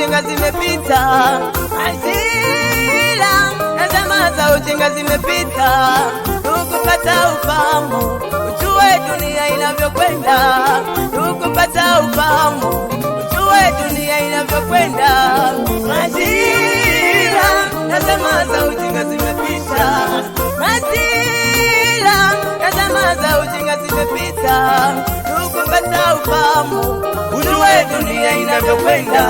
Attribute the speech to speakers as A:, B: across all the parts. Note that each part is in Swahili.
A: ujinga zimepita, hasira na tamaa za ujinga zimepita. Tukupata ufahamu, ujue dunia inavyokwenda. Tukupata ufahamu, ujue dunia inavyokwenda. Hasira na tamaa za ujinga zimepita, hasira na tamaa za ujinga zimepita. Tukupata ufahamu, ujue dunia inavyokwenda.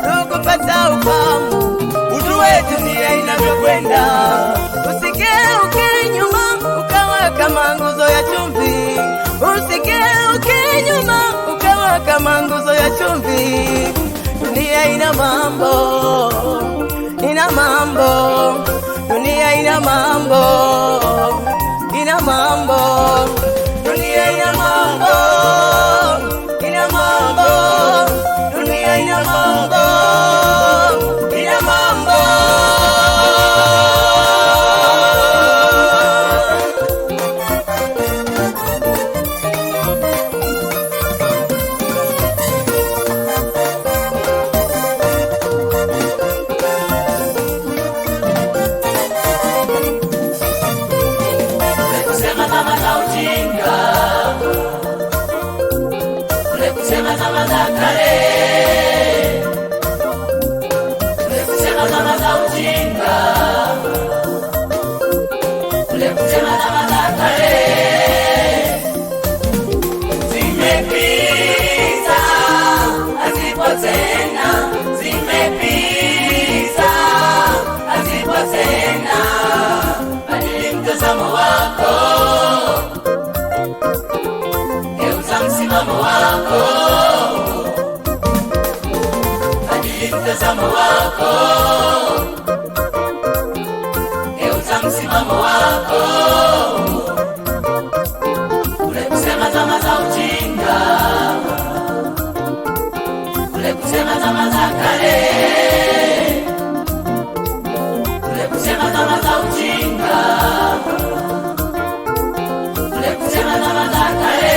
A: Tukupata ufahamu, ujue dunia inavyokwenda. Usigeuke nyuma ukawa kama nguzo ya chumvi, usigeuke nyuma ukawa kama nguzo ya chumvi. Dunia ina mambo, ina mambo, dunia ina mambo, ina mambo, dunia ina mambo, ina mambo, dunia ina mambo, ina mambo.
B: Mtazamo wako, geuza msimamo wako. Kule kusema zama za ujinga, kule kusema zama za kale, kule kusema zama za ujinga, kule kusema zama za kale.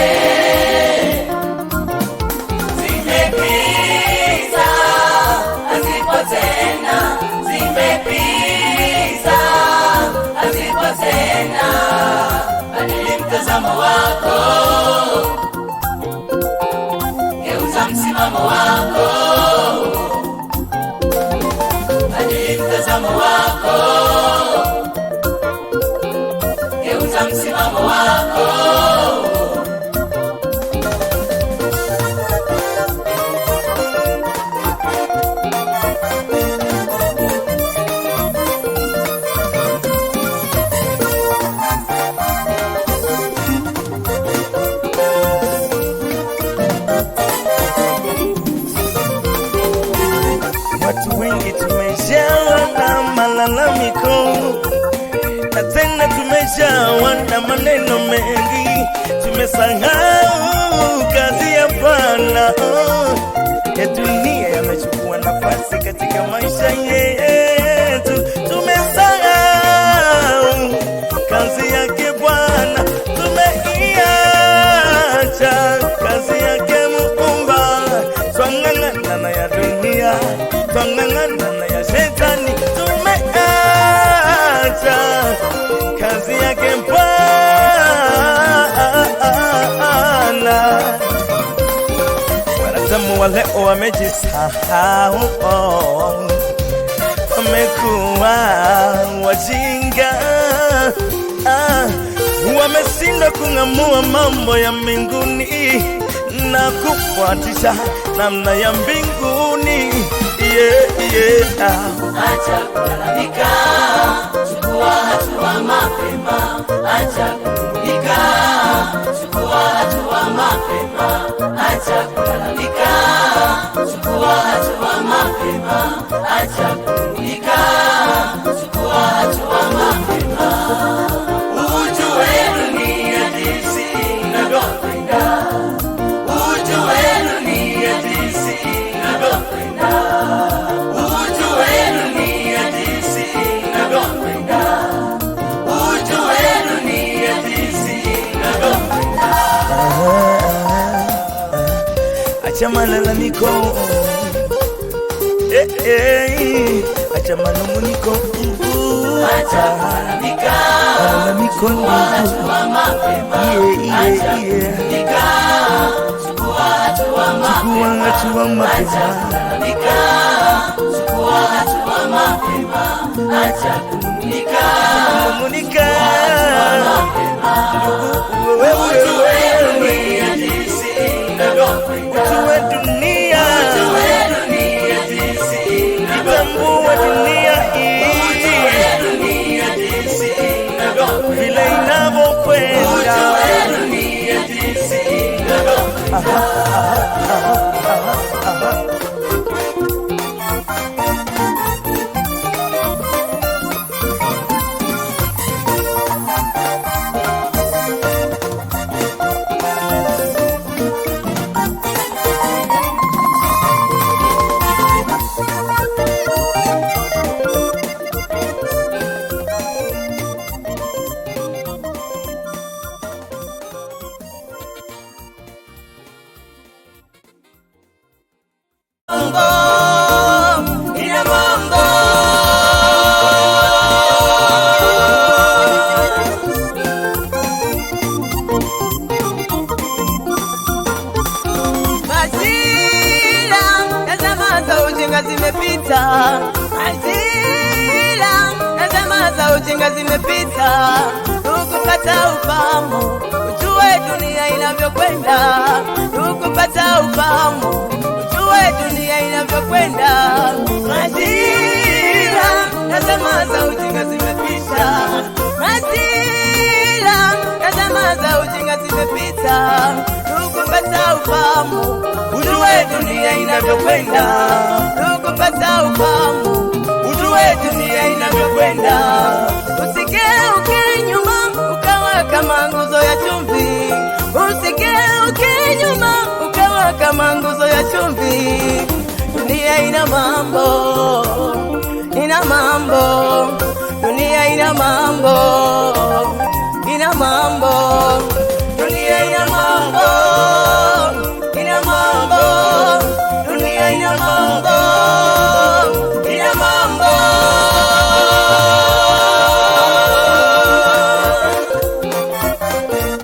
B: Badili mtazamo wako, geuza msimamo wako. Badili mtazamo wako, geuza msimamo wako.
C: Watu wengi tumejawa na malalamiko, na tena tumejawa na maneno mengi. Tumesahau kazi ya Bwana. Ya dunia yamechukua nafasi katika maisha yetu. Tumesahau kazi yake Bwana, tumeiacha kazi yake Muumba. Twang'ang'ana na ya dunia, twang'ang'ana na ya shetani. Tumeacha kazi yake Bwana. Wanadamu wa leo wamejisahau, wamekuwa wajinga, wameshindwa kung'amua mambo ya mbinguni na kufuatisha namna ya mbinguni.
B: Acha kulalamika, chukua hatua mapema. Acha kunung'unika, chukua hatua mapema. Acha kulalamika, chukua hatua mapema. Acha kunung'unika, chukua hatua mapema. Ujue dunia jinsi inavyokwenda, ujue dunia jinsi inavyokwenda, ujue dunia jinsi inavyokwenda, ujue dunia jinsi inavyokwenda.
C: Acha malalamiko, acha manunguniko,
B: acha kulalamika,
C: malalamiko,
B: hatua mapema, acha kulalamika, chukua hatua mapema, acha kulalamika, chukua hatua mapema, acha kunung'unika, ujue dunia jinsi inavyokwenda,
C: ujue dunia
B: jinsi inavyokwenda,
C: tambua dunia hii
B: jinsi inavyokwenda,
C: vile inavyokwenda.
B: dunia jinsi inavyokwenda.
A: Zimepita ajila na zama za ujinga zimepita, ukupata ufahamu ujue dunia inavyokwenda, ukupata ufahamu ujue dunia inavyokwenda. Ajila na zama za ujinga zimepita, ajila na zama za ujinga zimepita, ukupata ufahamu ujue dunia inavyokwenda, ukupata ufahamu ujue dunia inavyokwenda. Usigeuke nyuma ukawa kama nguzo ya chumvi, usigeuke nyuma ukawa kama nguzo ya chumvi. Dunia ina mambo, ina mambo, dunia ina mambo, ina mambo.